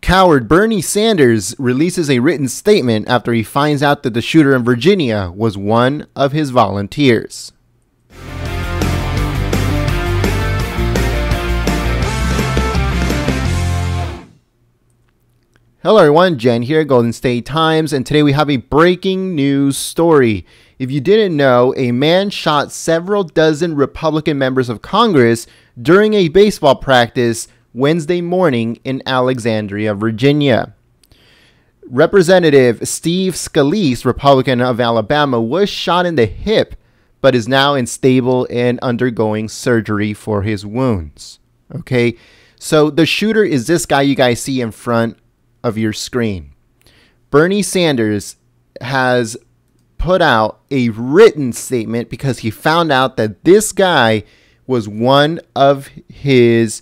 Coward Bernie Sanders releases a written statement after he finds out that the shooter in Virginia was one of his volunteers. Hello everyone, Jen here, Golden State Times, and today we have a breaking news story. If you didn't know, a man shot several dozen Republican members of Congress during a baseball practice Wednesday morning in Alexandria, Virginia. Representative Steve Scalise, Republican of Alabama, was shot in the hip, but is now unstable and undergoing surgery for his wounds. Okay, so the shooter is this guy you guys see in front of your screen. Bernie Sanders has put out a written statement because he found out that this guy was one of his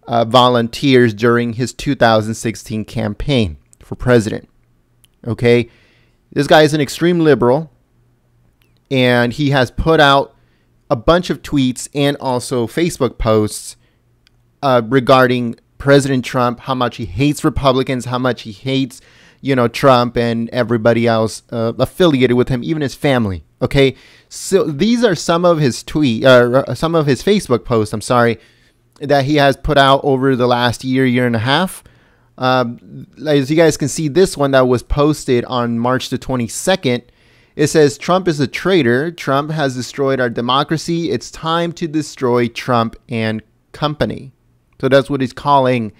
volunteers during his 2016 campaign for president. Okay, this guy is an extreme liberal, and he has put out a bunch of tweets and also Facebook posts regarding President Trump, how much he hates Republicans, how much he hates, Trump and everybody else affiliated with him, even his family. Okay, so these are some of his some of his Facebook posts, that he has put out over the last year and a half. As you guys can see, this one that was posted on March the 22nd, it says, "Trump is a traitor. Trump has destroyed our democracy. It's time to destroy Trump and company." So that's what he's calling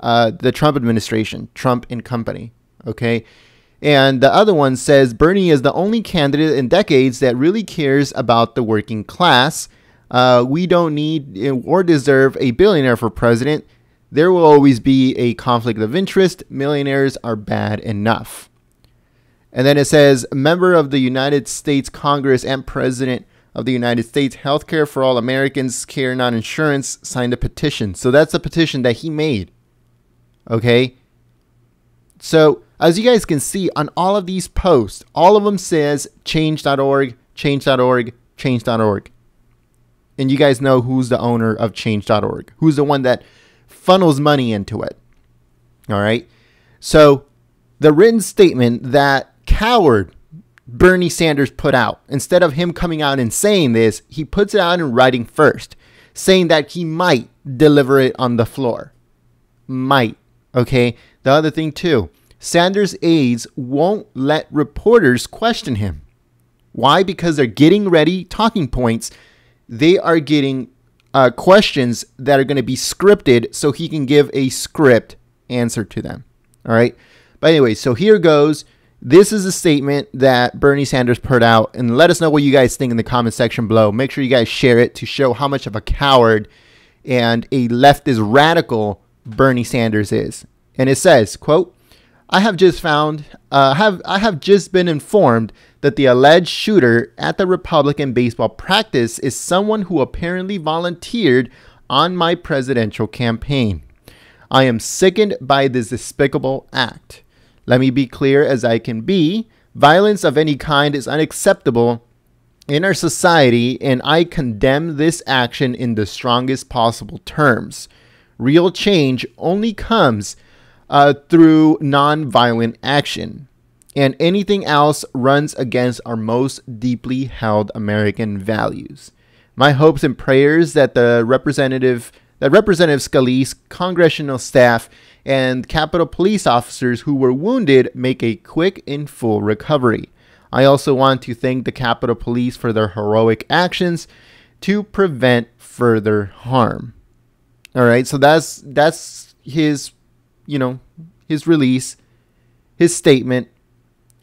the Trump administration, Trump and company. Okay. And the other one says, "Bernie is the only candidate in decades that really cares about the working class. We don't need or deserve a billionaire for president. There will always be a conflict of interest. Millionaires are bad enough." And then it says, "Member of the United States Congress and President of the United States, Healthcare for All Americans, Care Not Insurance, signed a petition." So that's a petition that he made. Okay. So as you guys can see on all of these posts, all of them says change.org, change.org, change.org. And you guys know who's the owner of change.org, who's the one that funnels money into it. All right. So the written statement that coward Bernie Sanders put out, instead of him coming out and saying this, he puts it out in writing first, saying that he might deliver it on the floor. Might. Okay. The other thing too, Sanders' aides won't let reporters question him. Why? Because they're getting ready talking points. They are getting questions that are going to be scripted so he can give a script answer to them. All right. But anyway, so here goes. This is a statement that Bernie Sanders put out, and let us know what you guys think in the comment section below. Make sure you guys share it to show how much of a coward and a leftist radical Bernie Sanders is. And it says, quote, I have just been informed that the alleged shooter at the Republican baseball practice is someone who apparently volunteered on my presidential campaign. I am sickened by this despicable act. Let me be clear as I can be. Violence of any kind is unacceptable in our society, and I condemn this action in the strongest possible terms. Real change only comes through nonviolent action, and anything else runs against our most deeply held American values. My hopes and prayers that Representative Scalise, congressional staff, and Capitol Police officers who were wounded make a quick and full recovery. I also want to thank the Capitol Police for their heroic actions to prevent further harm. All right, so that's his, his release, his statement.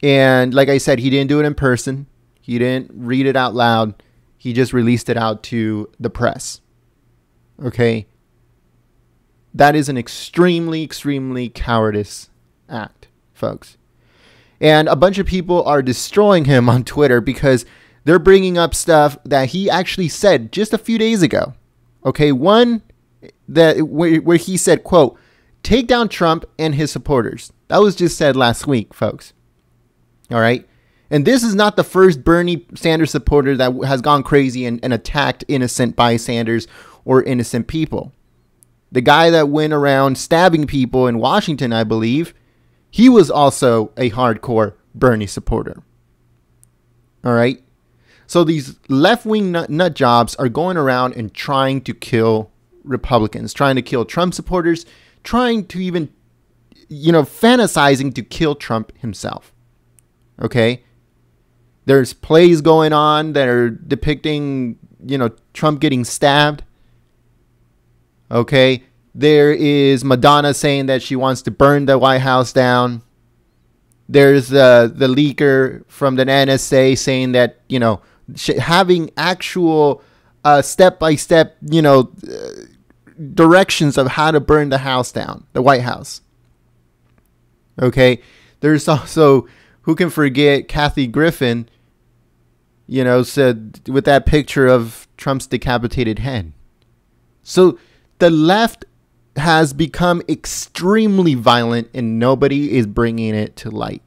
And like I said, he didn't do it in person. He didn't read it out loud. He just released it out to the press. Okay. That is an extremely, extremely cowardice act, folks. And a bunch of people are destroying him on Twitter because they're bringing up stuff that he actually said just a few days ago. Okay, one that where he said, quote, "Take down Trump and his supporters." That was just said last week, folks. All right. And this is not the first Bernie Sanders supporter that has gone crazy and attacked innocent bystanders or innocent people. The guy that went around stabbing people in Washington, I believe, he was also a hardcore Bernie supporter. All right. So these left-wing nut jobs are going around and trying to kill Republicans, trying to kill Trump supporters, trying to even, fantasizing to kill Trump himself. Okay. There's plays going on that are depicting, Trump getting stabbed. Okay. There is Madonna saying that she wants to burn the White House down. There's the leaker from the NSA saying that, having actual step-by-step, directions of how to burn the house down, the White House. Okay. There's also, who can forget Kathy Griffin, said with that picture of Trump's decapitated head. So the left has become extremely violent and nobody is bringing it to light.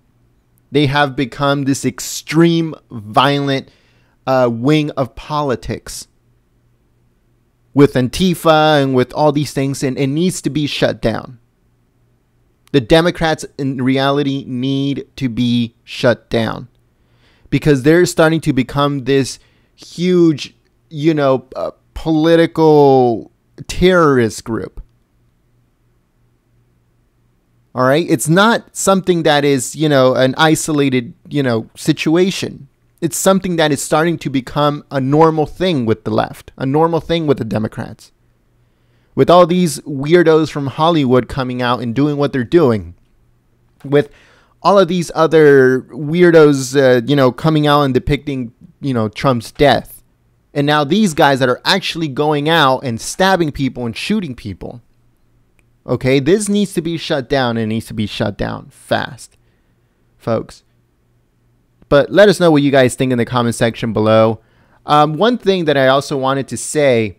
They have become this extreme violent wing of politics with Antifa and with all these things, and it needs to be shut down. The Democrats in reality need to be shut down because they're starting to become this huge, political terrorist group. All right. It's not something that is, an isolated, situation. It's something that is starting to become a normal thing with the left, a normal thing with the Democrats. With all these weirdos from Hollywood coming out and doing what they're doing, with all of these other weirdos, coming out and depicting, Trump's death. And now these guys that are actually going out and stabbing people and shooting people. Okay, this needs to be shut down, and it needs to be shut down fast, folks. But let us know what you guys think in the comment section below. One thing that I also wanted to say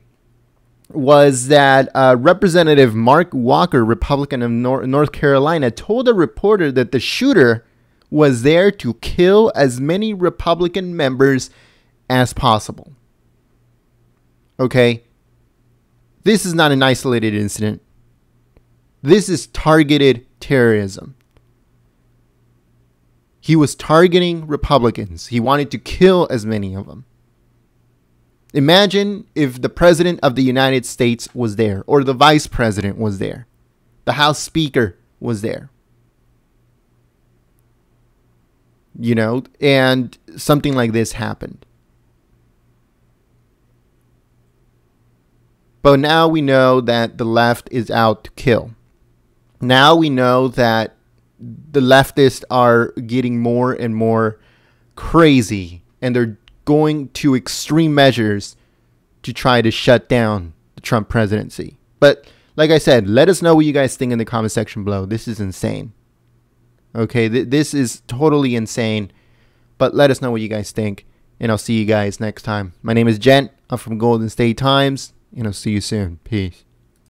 was that Representative Mark Walker, Republican of North Carolina, told a reporter that the shooter was there to kill as many Republican members as possible. Okay, this is not an isolated incident. This is targeted terrorism. He was targeting Republicans. He wanted to kill as many of them. Imagine if the President of the United States was there, or the Vice President was there. The House Speaker was there. And something like this happened. But now we know that the left is out to kill. Now we know that the leftists are getting more and more crazy, and they're going to extreme measures to try to shut down the Trump presidency. But like I said, let us know what you guys think in the comment section below. This is insane. Okay, this is totally insane. But let us know what you guys think, and I'll see you guys next time. My name is Jen. I'm from Golden State Times, and I'll see you soon. Peace.